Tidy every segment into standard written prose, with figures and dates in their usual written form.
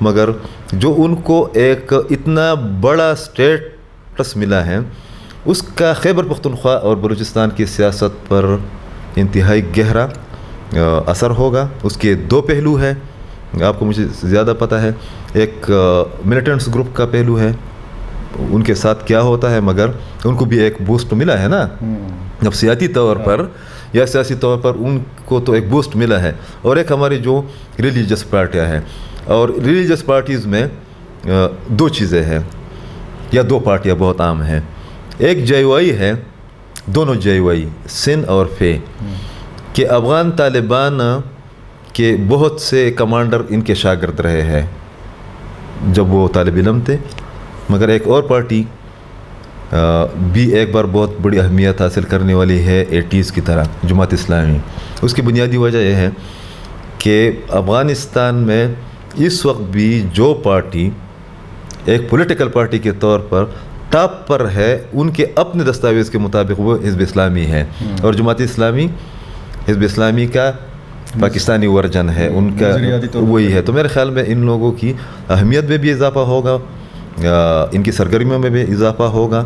مگر جو ان کو ایک اتنا بڑا اسٹیٹس ملا ہے اس کا خیبر پختونخوا اور بلوچستان کی سیاست پر انتہائی گہرا اثر ہوگا. اس کے دو پہلو ہیں, آپ کو مجھے زیادہ پتہ ہے. ایک ملیٹنٹس گروپ کا پہلو ہے, ان کے ساتھ کیا ہوتا ہے, مگر ان کو بھی ایک بوسٹ ملا ہے نا. اب سیاسی طور پر یا سیاسی طور پر ان کو تو ایک بوسٹ ملا ہے. اور ایک ہماری جو ریلیجس پارٹیاں ہیں, اور ریلیجس پارٹیز میں دو چیزیں ہیں یا دو پارٹیاں بہت عام ہیں. ایک جے یو آئی ہے, دونوں جے یو آئی سن اور فے, کہ افغان طالبان کے بہت سے کمانڈر ان کے شاگرد رہے ہیں جب وہ طالب علم تھے. مگر ایک اور پارٹی بھی ایک بار بہت بڑی اہمیت حاصل کرنے والی ہے 80s کی طرح, جماعت اسلامی. اس کی بنیادی وجہ یہ ہے کہ افغانستان میں اس وقت بھی جو پارٹی ایک پولیٹیکل پارٹی کے طور پر ٹاپ پر ہے, ان کے اپنے دستاویز کے مطابق وہ حزب اسلامی ہے. اور جماعت اسلامی حزب اسلامی کا پاکستانی ورژن ہے, ان کا وہی ہے. تو میرے خیال میں ان لوگوں کی اہمیت میں بھی اضافہ ہوگا, ان کی سرگرمیوں میں بھی اضافہ ہوگا,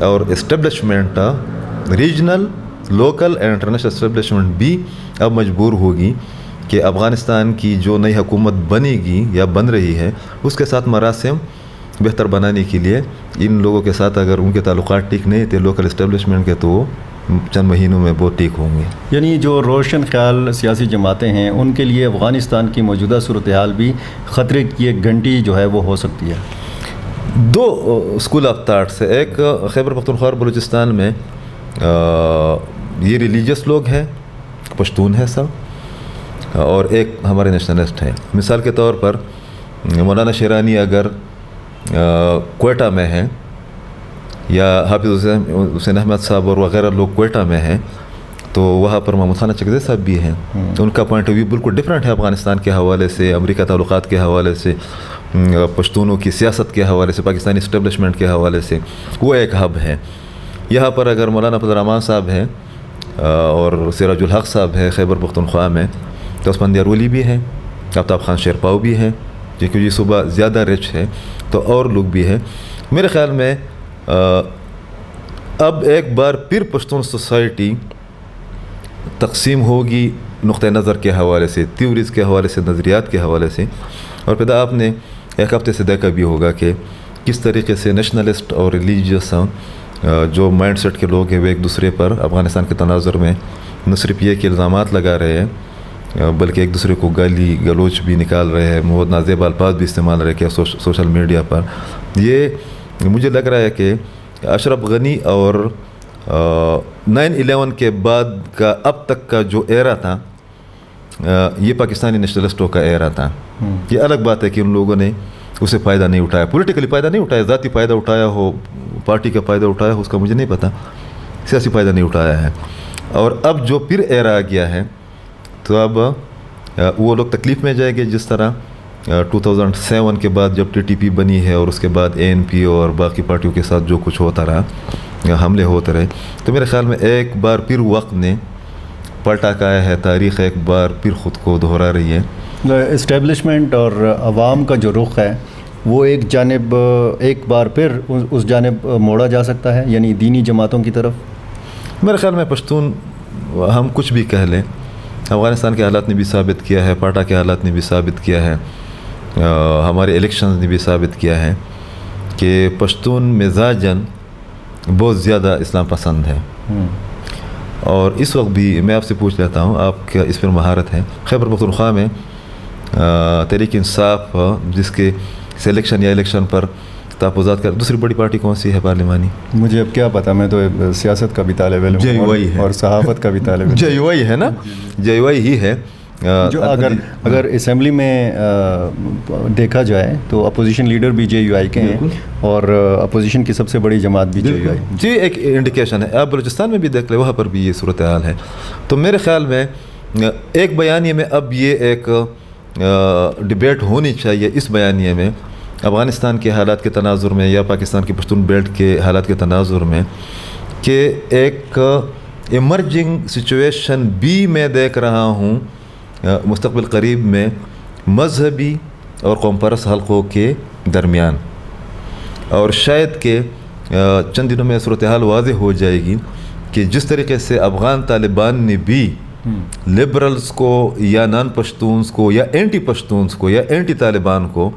اور establishment regional, local and international establishment بھی اب مجبور ہوگی کہ افغانستان کی جو نئی حکومت بنے گی یا بن رہی ہے اس کے ساتھ مراسم بہتر بنانے کے لیے ان لوگوں کے ساتھ اگر ان کے تعلقات ٹھیک نہیں تھے لوکل اسٹیبلشمنٹ کے, تو وہ چند مہینوں میں بہت ٹھیک ہوں گے. یعنی جو روشن خیال سیاسی جماعتیں ہیں ان کے لیے افغانستان کی موجودہ صورتحال بھی خطرے کی ایک گھنٹی جو ہے وہ ہو سکتی ہے. دو اسکول آف تھاٹس ہے. ایک خیبر پختونخوا اور بلوچستان میں یہ ریلیجس لوگ ہیں, پشتون ہیں سب, اور ایک ہمارے نیشنلسٹ ہیں. مثال کے طور پر مولانا شیرانی اگر کوئٹہ میں ہیں, یا حافظ حسین احمد صاحب اور وغیرہ لوگ کوئٹہ میں ہیں, تو وہاں پر محمود خان چکزئی صاحب بھی ہیں. ان کا پوائنٹ آف ویو بالکل ڈفرینٹ ہے افغانستان کے حوالے سے, امریکہ تعلقات کے حوالے سے, پشتونوں کی سیاست کے حوالے سے, پاکستانی اسٹیبلشمنٹ کے حوالے سے. وہ ایک ہب ہے. یہاں پر اگر مولانا فضل الرحمان صاحب ہیں اور سراج الحق صاحب ہے خیبر پختونخوا میں, تو عثمان دیارولی بھی ہیں, آفتاب خان شیرپاؤ بھی ہیں, کیونکہ یہ صوبہ زیادہ رچ ہے, تو اور لوگ بھی ہیں. میرے خیال میں اب ایک بار پھر پشتون سوسائٹی تقسیم ہوگی نقطہ نظر کے حوالے سے, تھیوریز کے حوالے سے, نظریات کے حوالے سے. اور پھر آپ نے ایک ہفتے سے دیکھا بھی ہوگا کہ کس طریقے سے نیشنلسٹ اور ریلیجیس جو مائنڈ سیٹ کے لوگ ہیں وہ ایک دوسرے پر افغانستان کے تناظر میں نہ صرف یہ کہ الزامات لگا رہے ہیں, بلکہ ایک دوسرے کو گالی گلوچ بھی نکال رہے ہیں, بہت نازیب الفاظ بھی استعمال رہے کہ سوشل میڈیا پر. یہ مجھے لگ رہا ہے کہ اشرف غنی اور 9/11 کے بعد کا اب تک کا جو ایرا تھا, یہ پاکستانی نیشنلسٹوں کا ایرا تھا. یہ الگ بات ہے کہ ان لوگوں نے اسے فائدہ نہیں اٹھایا, پولیٹیکلی فائدہ نہیں اٹھایا, ذاتی فائدہ اٹھایا ہو, پارٹی کا فائدہ اٹھایا ہو, اس کا مجھے نہیں پتہ, سیاسی فائدہ نہیں اٹھایا ہے. اور اب جو پھر ایرا آ گیا ہے, تو اب وہ لوگ تکلیف میں جائیں گے, جس طرح 2007 کے بعد جب TTP بنی ہے اور اس کے بعد ANP اور باقی پارٹیوں کے ساتھ جو کچھ ہوتا رہا, حملے ہوتے رہے. تو میرے خیال میں ایک بار پھر وقت نے پلٹا کھایا ہے, تاریخ ایک بار پھر خود کو دہرا رہی ہے. اسٹیبلشمنٹ اور عوام کا جو رخ ہے وہ ایک جانب ایک بار پھر اس جانب موڑا جا سکتا ہے, یعنی دینی جماعتوں کی طرف. میرے خیال میں پشتون ہم کچھ بھی کہہ لیں, افغانستان کے حالات نے بھی ثابت کیا ہے, پاٹا کے حالات نے بھی ثابت کیا ہے, ہمارے الیکشنز نے بھی ثابت کیا ہے کہ پشتون مزاجاً بہت زیادہ اسلام پسند ہے. اور اس وقت بھی میں آپ سے پوچھ لیتا ہوں, آپ کا اس پر مہارت ہے, خیبر پختونخوا میں تحریک انصاف جس کے سلیکشن یا الیکشن پر تحفظات کا, دوسری بڑی پارٹی کون سی ہے پارلیمانی؟ مجھے اب کیا پتہ, میں تو سیاست کا بھی طالب علم ہوں اور صحافت کا بھی طالب علم. JUI ہے نا, JUI ہی ہے. جو اگر اسمبلی میں دیکھا جائے تو اپوزیشن لیڈر بھی JUI کے ہیں, اور اپوزیشن کی سب سے بڑی جماعت بھی JUI. جی, ایک انڈیکیشن ہے. آپ بلوچستان میں بھی دیکھ لیں, وہاں پر بھی یہ صورتحال ہے. تو میرے خیال میں ایک بیانیے میں اب یہ ایک ڈبیٹ ہونی چاہیے, اس بیانیے میں افغانستان کے حالات کے تناظر میں یا پاکستان کے پشتون بیلٹ کے حالات کے تناظر میں, کہ ایک ایمرجنگ سچویشن بھی میں دیکھ رہا ہوں مستقبل قریب میں, مذہبی اور قوم پرست حلقوں کے درمیان، اور شاید کہ چند دنوں میں صورتحال واضح ہو جائے گی کہ جس طریقے سے افغان طالبان نے بھی لبرلز کو یا نان پشتونز کو یا اینٹی پشتونز کو یا اینٹی طالبان کو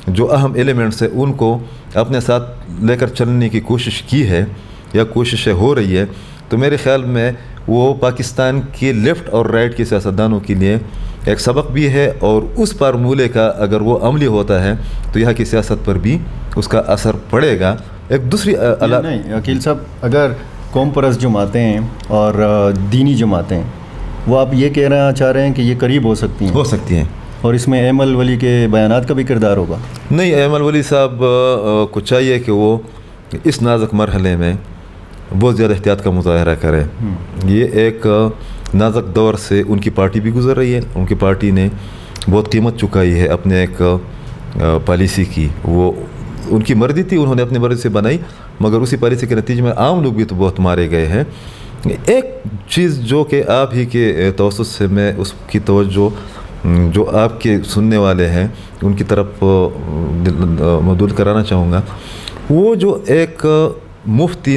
جو اہم ایلیمنٹس ہیں ان کو اپنے ساتھ لے کر چلنے کی کوشش کی ہے یا کوششیں ہو رہی ہے، تو میرے خیال میں وہ پاکستان کے لیفٹ اور رائٹ کے سیاستدانوں کے لیے ایک سبق بھی ہے، اور اس فارمولے کا اگر وہ عملی ہوتا ہے تو یہاں کی سیاست پر بھی اس کا اثر پڑے گا۔ ایک دوسری نہیں عقیل صاحب، اگر قوم پرست جماعتیں ہیں اور دینی جماعتیں، وہ آپ یہ کہنا چاہ رہے ہیں کہ یہ قریب ہو سکتی ہیں اور اس میں ایمل ولی کے بیانات کا بھی کردار ہوگا؟ نہیں، ایمل ولی صاحب کو چاہیے کہ وہ اس نازک مرحلے میں بہت زیادہ احتیاط کا مظاہرہ کرے۔ یہ ایک نازک دور سے ان کی پارٹی بھی گزر رہی ہے، ان کی پارٹی نے بہت قیمت چکائی ہے اپنے ایک پالیسی کی، وہ ان کی مرضی تھی، انہوں نے اپنی مرضی سے بنائی، مگر اسی پالیسی کے نتیجے میں عام لوگ بھی تو بہت مارے گئے ہیں۔ ایک چیز جو کہ آپ ہی کے توسط سے میں اس کی توجہ جو آپ کے سننے والے ہیں ان کی طرف مبذول کرانا چاہوں گا، وہ جو ایک مفتی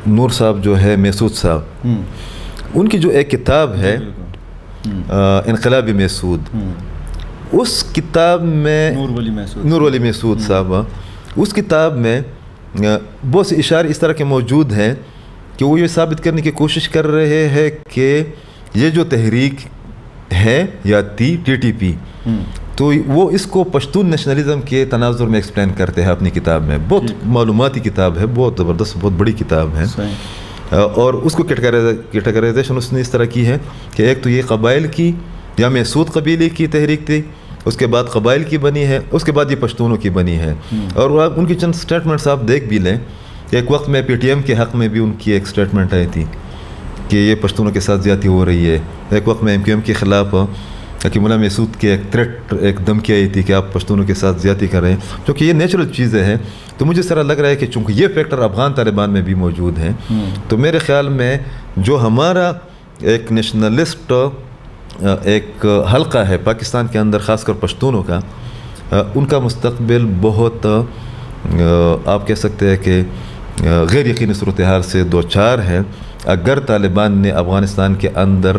نور صاحب جو ہے، مسعود صاحب، ان کی جو ایک کتاب ہے انقلاب مسعود، اس کتاب میں نور ولی مسعود صاحب، اس کتاب میں بہت سے اشارے اس طرح کے موجود ہیں کہ وہ یہ ثابت کرنے کی کوشش کر رہے ہیں کہ یہ جو تحریک ہے یا تھی TTP، تو وہ اس کو پشتون نیشنلزم کے تناظر میں ایکسپلین کرتے ہیں اپنی کتاب میں۔ بہت معلوماتی کتاب ہے، بہت زبردست، بہت بڑی کتاب ہے، اور اس کو کیٹیگرائزیشن اس نے اس طرح کی ہے کہ ایک تو یہ قبائل کی یا مسعود قبیلے کی تحریک تھی، اس کے بعد قبائل کی بنی ہے، اس کے بعد یہ پشتونوں کی بنی ہے، اور ان کی چند سٹیٹمنٹس آپ دیکھ بھی لیں۔ ایک وقت میں PTM کے حق میں بھی ان کی ایک سٹیٹمنٹ آئی تھی کہ یہ پشتونوں کے ساتھ زیادتی ہو رہی ہے۔ ایک وقت میں MQM کے خلاف حکیم اللہ مسعود کی ایک تھریٹ، ایک دھمکی آئی تھی کہ آپ پشتونوں کے ساتھ زیادتی کر رہے ہیں، کیونکہ یہ نیچرل چیزیں ہیں۔ تو مجھے اس طرح لگ رہا ہے کہ چونکہ یہ فیکٹر افغان طالبان میں بھی موجود ہیں، تو میرے خیال میں جو ہمارا ایک نیشنلسٹ ایک حلقہ ہے پاکستان کے اندر، خاص کر پشتونوں کا، ان کا مستقبل بہت آپ کہہ سکتے ہیں کہ غیر یقینی صورتحال سے دوچار ہے اگر طالبان نے افغانستان کے اندر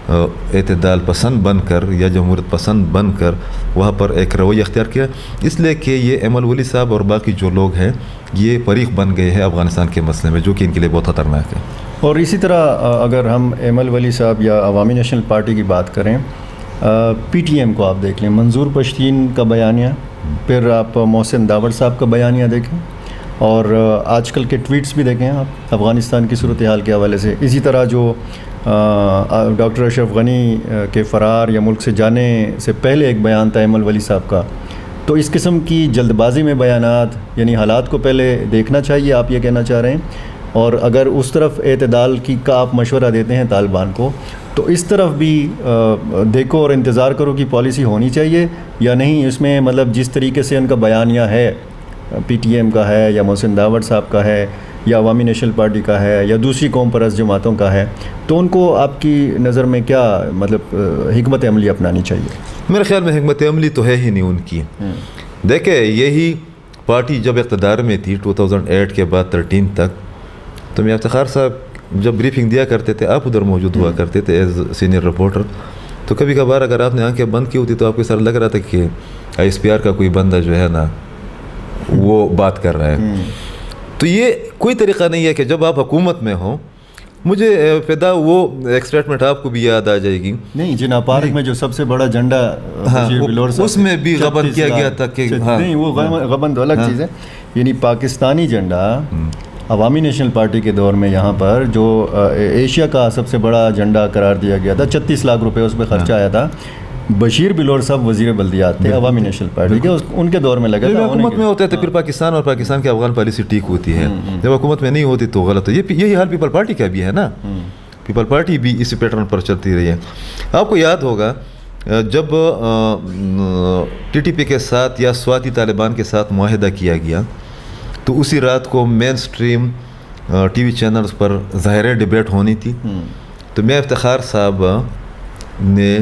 اعتدال پسند بن کر یا جمہوریت پسند بن کر وہاں پر ایک رویہ اختیار کیا، اس لیے کہ یہ ایمل ولی صاحب اور باقی جو لوگ ہیں یہ فریق بن گئے ہیں افغانستان کے مسئلے میں، جو کہ ان کے لیے بہت خطرناک ہے۔ اور اسی طرح اگر ہم ایمل ولی صاحب یا عوامی نیشنل پارٹی کی بات کریں، PTM کو آپ دیکھ لیں، منظور پشتین کا بیانیہ، پھر آپ محسن داوڑ صاحب کا بیانیہ دیکھیں، اور آج کل کے ٹویٹس بھی دیکھیں آپ افغانستان کی صورتحال کے حوالے سے۔ اسی طرح جو ڈاکٹر اشرف غنی کے فرار یا ملک سے جانے سے پہلے ایک بیان تھا ایمل ولی صاحب کا، تو اس قسم کی جلد بازی میں بیانات، یعنی حالات کو پہلے دیکھنا چاہیے، آپ یہ کہنا چاہ رہے ہیں، اور اگر اس طرف اعتدال کا آپ مشورہ دیتے ہیں طالبان کو، تو اس طرف بھی دیکھو اور انتظار کرو کی پالیسی ہونی چاہیے یا نہیں؟ اس میں مطلب جس طریقے سے ان کا بیانیہ ہے، PTM کا ہے یا محسن داوڑ صاحب کا ہے یا عوامی نیشنل پارٹی کا ہے یا دوسری قوم پرست جماعتوں کا ہے، تو ان کو آپ کی نظر میں کیا مطلب حکمت عملی اپنانی چاہیے؟ میرے خیال میں حکمت عملی تو ہے ہی نہیں ان کی۔ دیکھیں، یہی پارٹی جب اقتدار میں تھی 2008 کے بعد 13 تک، تو میاں افتخار صاحب جب بریفنگ دیا کرتے تھے، آپ ادھر موجود ہوا کرتے تھے ایز سینئر رپورٹر، تو کبھی کبھار اگر آپ نے آنکھیں بند کی ہوتی تو آپ کو اس طرح لگ رہا تھا کہ ISPR کا کوئی بندہ جو ہے نا وہ بات کر رہا ہے۔ تو یہ کوئی طریقہ نہیں ہے کہ جب آپ حکومت میں ہوں، مجھے فدا وہ ایک اسٹیٹمنٹ آپ کو بھی یاد آ جائے گی، نہیں جنا پارک میں جو سب سے بڑا جھنڈا اس میں بھی غبن کیا گیا تھا کہ نہیں، وہ غبن تو الگ چیز ہے، یعنی پاکستانی جھنڈا عوامی نیشنل پارٹی کے دور میں یہاں پر جو ایشیا کا سب سے بڑا جھنڈا قرار دیا گیا تھا، 36 لاکھ روپے اس پہ خرچہ آیا تھا۔ بشیر بلور صاحب وزیر بلدیات تھے عوامی نیشنل پارٹی کے، ان کے دور میں لگا تھا۔ حکومت میں ہوتے تھے پھر پاکستان اور پاکستان کی افغان پالیسی ٹھیک ہوتی ہے، جب حکومت میں نہیں ہوتی تو غلط ہے۔ یہی حال پیپل پارٹی کا بھی ہے نا، پیپل پارٹی بھی اسی پیٹرن پر چلتی رہی ہے۔ آپ کو یاد ہوگا جب TTP کے ساتھ یا سواتی طالبان کے ساتھ معاہدہ کیا گیا، تو اسی رات کو مین سٹریم TV چینلز پر ظاہر ڈیبیٹ ہونی تھی، تو میاں افتخار صاحب نے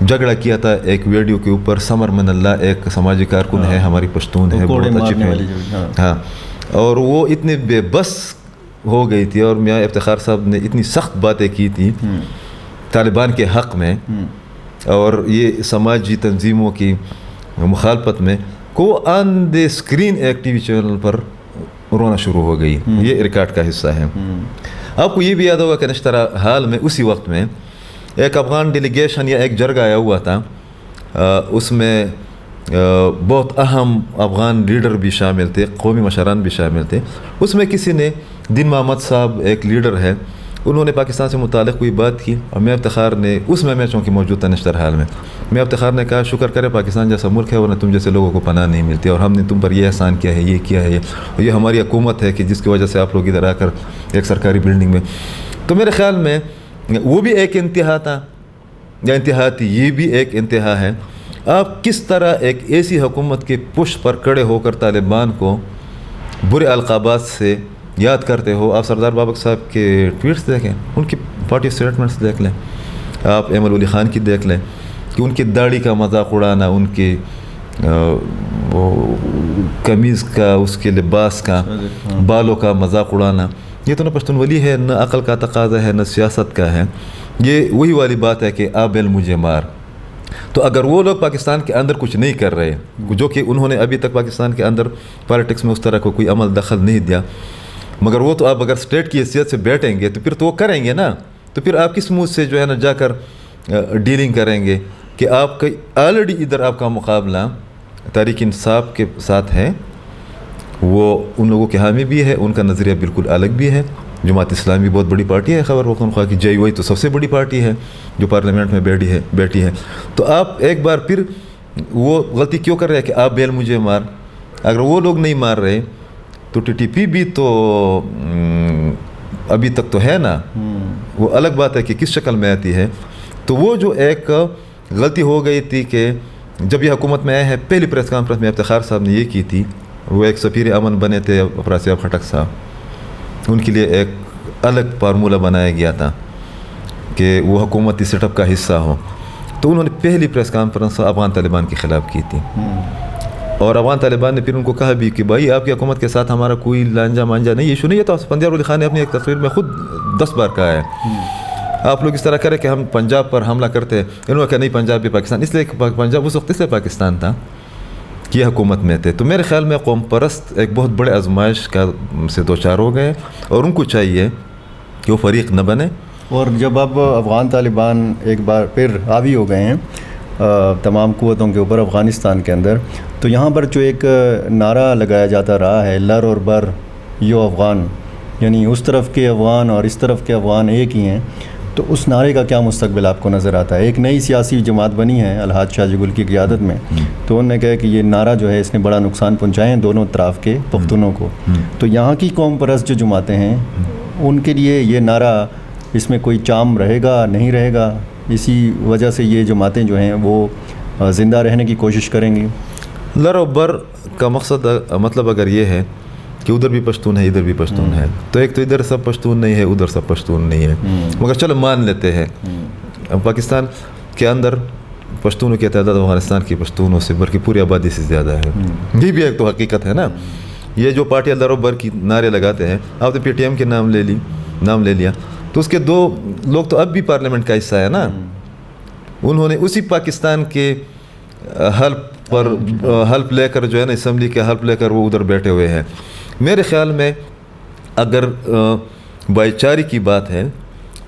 جھگڑا کیا تھا ایک ویڈیو کے اوپر. سمر من اللہ ایک سماجی کارکن ہے, ہماری پشتون ہے, بہت اچھی فلم. ہاں, اور وہ اتنے بے بس ہو گئی تھی, اور میاں افتخار صاحب نے اتنی سخت باتیں کی تھی طالبان کے حق میں اور یہ سماجی تنظیموں کی مخالفت میں, کو آن دے اسکرین ایک ٹی وی چینل پر رونا شروع ہو گئی. یہ ریکارڈ کا حصہ ہے. آپ کو یہ بھی یاد ہوگا کہ نشترا حال میں اسی وقت میں ایک افغان ڈیلیگیشن یا ایک جرگہ آیا ہوا تھا, اس میں بہت اہم افغان لیڈر بھی شامل تھے, قومی مشران بھی شامل تھے. اس میں کسی نے دین محمد صاحب ایک لیڈر ہے, انہوں نے پاکستان سے متعلق کوئی بات کی, اور میں افتخار نے اس میں چونکہ موجود تھا نشتر حال میں افتخار نے کہا شکر کرے پاکستان جیسا ملک ہے, ورنہ تم جیسے لوگوں کو پناہ نہیں ملتی, اور ہم نے تم پر یہ احسان کیا ہے, یہ کیا ہے, اور یہ ہماری حکومت ہے کہ جس کی وجہ سے آپ لوگ ادھر آ کر ایک سرکاری بلڈنگ میں. تو میرے خیال میں وہ بھی ایک انتہا تھا, یا انتہا تھی, یہ بھی ایک انتہا ہے. آپ کس طرح ایک ایسی حکومت کے پشت پر کھڑے ہو کر طالبان کو برے القابات سے یاد کرتے ہو. آپ سردار بابک صاحب کے ٹویٹس دیکھیں, ان کی پارٹی اسٹیٹمنٹس دیکھ لیں, آپ ایمل ولی خان کی دیکھ لیں کہ ان کی داڑھی کا مذاق اڑانا, ان کے قمیض کا, اس کے لباس کا, بالوں کا مذاق اڑانا, یہ تو نہ پشتون ولی ہے, نہ عقل کا تقاضا ہے, نہ سیاست کا ہے. یہ وہی والی بات ہے کہ آبیل مجھے مار. تو اگر وہ لوگ پاکستان کے اندر کچھ نہیں کر رہے, جو کہ انہوں نے ابھی تک پاکستان کے اندر پالیٹکس میں اس طرح کو کوئی عمل دخل نہیں دیا, مگر وہ تو آپ اگر اسٹیٹ کی حیثیت سے بیٹھیں گے تو پھر تو وہ کریں گے نا. تو پھر آپ کس منہ سے جو ہے نا جا کر ڈیلنگ کریں گے کہ آپ کا آلریڈی ادھر آپ کا مقابلہ تحریک انصاف کے ساتھ ہے, وہ ان لوگوں کے حامی بھی ہے, ان کا نظریہ بالکل الگ بھی ہے. جماعت اسلامی بہت بڑی پارٹی ہے, خبر پختونخوا کی, جے وائی تو سب سے بڑی پارٹی ہے جو پارلیمنٹ میں بیٹھی ہے. تو آپ ایک بار پھر وہ غلطی کیوں کر رہے ہیں کہ آپ بیل مجھے مار. اگر وہ لوگ نہیں مار رہے تو ٹی ٹی پی بھی تو ابھی تک تو ہے نا, وہ الگ بات ہے کہ کس شکل میں آتی ہے. تو وہ جو ایک غلطی ہو گئی تھی کہ جب یہ حکومت میں آئے ہیں, پہلی پریس کانفرنس میں افتخار صاحب نے یہ کی تھی, وہ ایک سفیر امن بنے تھے افراسیاب خٹک صاحب, ان کے لیے ایک الگ فارمولہ بنایا گیا تھا کہ وہ حکومتی سیٹ اپ کا حصہ ہو. تو انہوں نے پہلی پریس کانفرنس افغان طالبان کے خلاف کی تھی, اور افغان طالبان نے پھر ان کو کہا بھی کہ بھائی آپ کی حکومت کے ساتھ ہمارا کوئی لانجا مانجا نہیں, ایشو نہیں ہے. تو اسفندیار ولی خان نے اپنی ایک تقریر میں خود 10 بار کہا ہے آپ لوگ اس طرح کریں کہ ہم پنجاب پر حملہ کرتے ہیں. انہوں نے کہا نہیں, پنجاب بھی پاکستان, اس لیے پنجاب اس وقت اس لیے پاکستان تھا کہ حکومت میں تھے. تو میرے خیال میں قوم پرست ایک بہت بڑے آزمائش کا سے دوچار ہو گئے, اور ان کو چاہیے کہ وہ فریق نہ بنے. اور جب اب افغان طالبان ایک بار پھر حاوی ہو گئے ہیں تمام قوتوں کے اوپر افغانستان کے اندر, تو یہاں پر جو ایک نعرہ لگایا جاتا رہا ہے لر اور بر یو افغان, یعنی اس طرف کے افغان اور اس طرف کے افغان ایک ہی ہیں, تو اس نعرے کا کیا مستقبل آپ کو نظر آتا ہے؟ ایک نئی سیاسی جماعت بنی ہے الحاج شاہ جگل کی قیادت میں, تو انہوں نے کہا کہ یہ نعرہ جو ہے اس نے بڑا نقصان پہنچائے ہیں دونوں طرف کے پختونوں کو. تو یہاں کی قوم پرست جو جماعتیں ہیں ان کے لیے یہ نعرہ, اس میں کوئی چام رہے گا نہیں رہے گا؟ اسی وجہ سے یہ جماعتیں جو ہیں وہ زندہ رہنے کی کوشش کریں گی. لر و بر کا مقصد مطلب اگر یہ ہے کہ ادھر بھی پشتون ہے ادھر بھی پشتون ہے, تو ایک تو ادھر سب پشتون نہیں ہے ادھر سب پشتون نہیں ہے, مگر چلو مان لیتے ہیں پاکستان کے اندر پشتونوں کی تعداد افغانستان کی پشتونوں سے بلکہ پوری آبادی سے زیادہ ہے. یہ بھی ایک تو حقیقت ہے نا. یہ جو پارٹی لر و بر کی نعرے لگاتے ہیں, آپ نے پی ٹی ایم کے نام لے لیا, تو اس کے 2 لوگ تو اب بھی پارلیمنٹ کا حصہ ہے نا. انہوں نے اسی پاکستان کے حلف لے کر جو ہے نا, اسمبلی کے حلف لے کر وہ ادھر بیٹھے ہوئے ہیں. میرے خیال میں اگر بھائی چارے کی بات ہے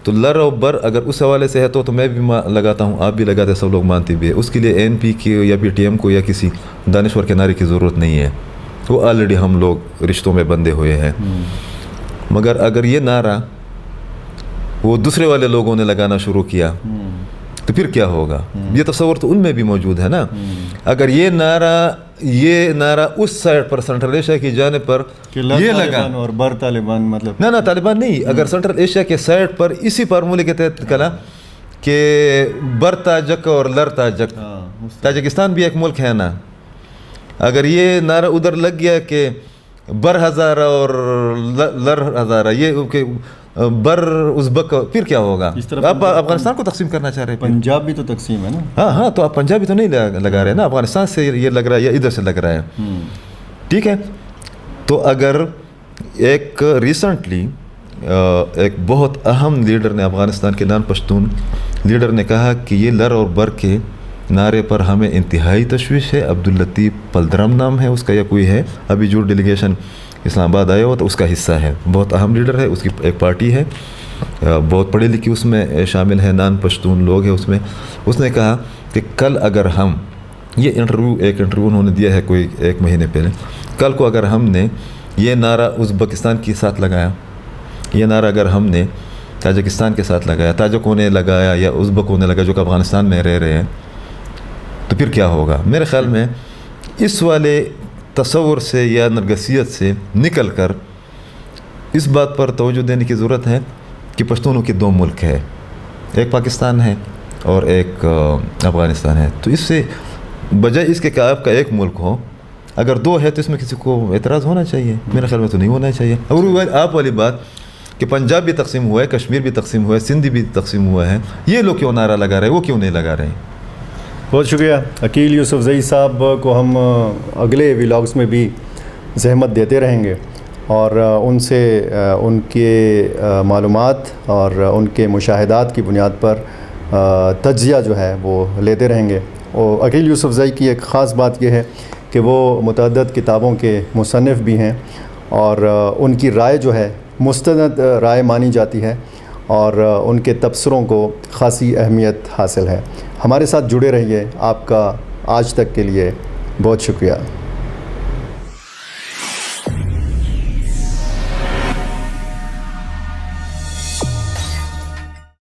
تو لر و بر اگر اس حوالے سے ہے تو میں بھی لگاتا ہوں, آپ بھی لگاتے ہیں, سب لوگ مانتے بھی ہے. اس کے لیے این پی کی یا پی ٹی ایم کو یا کسی دانشور کے نعرے کی ضرورت نہیں ہے, وہ آلریڈی ہم لوگ رشتوں میں بندھے ہوئے ہیں. مگر اگر یہ نعرہ وہ دوسرے والے لوگوں نے لگانا شروع کیا تو پھر کیا ہوگا؟ یہ تصور تو ان میں بھی موجود ہے نا. اگر یہ نعرہ اس سائڈ پر سینٹرل ایشیا کی جانب پر یہ لگا اور بر طالبان, مطلب نہ طالبان نہیں, اگر سینٹرل ایشیا کے سائڈ پر اسی فارمولے کے تحت کہا کہ بر تاجک اور لر تاجک, تاجکستان بھی ایک ملک ہے نا, اگر یہ نعرہ ادھر لگ گیا کہ بر ہزارہ اور لر ہزارہ, یہ کہ بر ازبک پھر کیا ہوگا؟ اس طرف آپ افغانستان کو تقسیم کرنا چاہ رہے ہیں؟ پنجاب بھی تو تقسیم ہے نا. ہاں تو آپ پنجابی تو نہیں لگا رہے ہیں نا، افغانستان سے یہ لگ رہا ہے یا ادھر سے لگ رہا ہے. ٹھیک ہے. تو اگر ایک ریسنٹلی ایک بہت اہم لیڈر نے، افغانستان کے نان پشتون لیڈر نے کہا کہ یہ لر اور بر کے نعرے پر ہمیں انتہائی تشویش ہے. عبداللطیف پلدرم نام ہے اس کا یا کوئی ہے، ابھی جو ڈیلیگیشن اسلام آباد آیا ہوا تو اس کا حصہ ہے، بہت اہم لیڈر ہے، اس کی ایک پارٹی ہے، بہت پڑھی لکھی اس میں شامل ہے، نان پشتون لوگ ہیں اس میں. اس نے کہا کہ کل اگر ہم ایک انٹرویو انہوں نے دیا ہے کوئی 1 مہینے پہلے، کل کو اگر ہم نے یہ نعرہ ازبکستان کے ساتھ لگایا، یہ نعرہ اگر ہم نے تاجکستان کے ساتھ لگایا، تاجکوں نے لگایا یا ازبکوں نے لگایا جو کہ افغانستان میں رہ رہے ہیں، تو پھر کیا ہوگا؟ میرے خیال میں اس والے تصور سے یا نرگسیت سے نکل کر اس بات پر توجہ دینے کی ضرورت ہے کہ پشتونوں کے 2 ملک ہے، ایک پاکستان ہے اور ایک افغانستان ہے. تو اس سے بجائے اس کے کہ آپ کا ایک ملک ہو، اگر 2 ہے تو اس میں کسی کو اعتراض ہونا چاہیے؟ میرے خیال میں تو نہیں ہونا چاہیے. اور آپ والی بات کہ پنجاب بھی تقسیم ہوا ہے، کشمیر بھی تقسیم ہوا ہے، سندھ بھی تقسیم ہوا ہے، یہ لوگ کیوں نعرہ لگا رہے ہیں، وہ کیوں نہیں لگا رہے ہیں؟ بہت شکریہ عقیل یوسفزئی صاحب کو. ہم اگلے ولاگس میں بھی زحمت دیتے رہیں گے اور ان سے ان کے معلومات اور ان کے مشاہدات کی بنیاد پر تجزیہ جو ہے وہ لیتے رہیں گے. اور عقیل یوسفزئی کی ایک خاص بات یہ ہے کہ وہ متعدد کتابوں کے مصنف بھی ہیں اور ان کی رائے جو ہے مستند رائے مانی جاتی ہے اور ان کے تبصروں کو خاصی اہمیت حاصل ہے. ہمارے ساتھ جڑے رہیے. آپ کا آج تک کے لیے بہت شکریہ.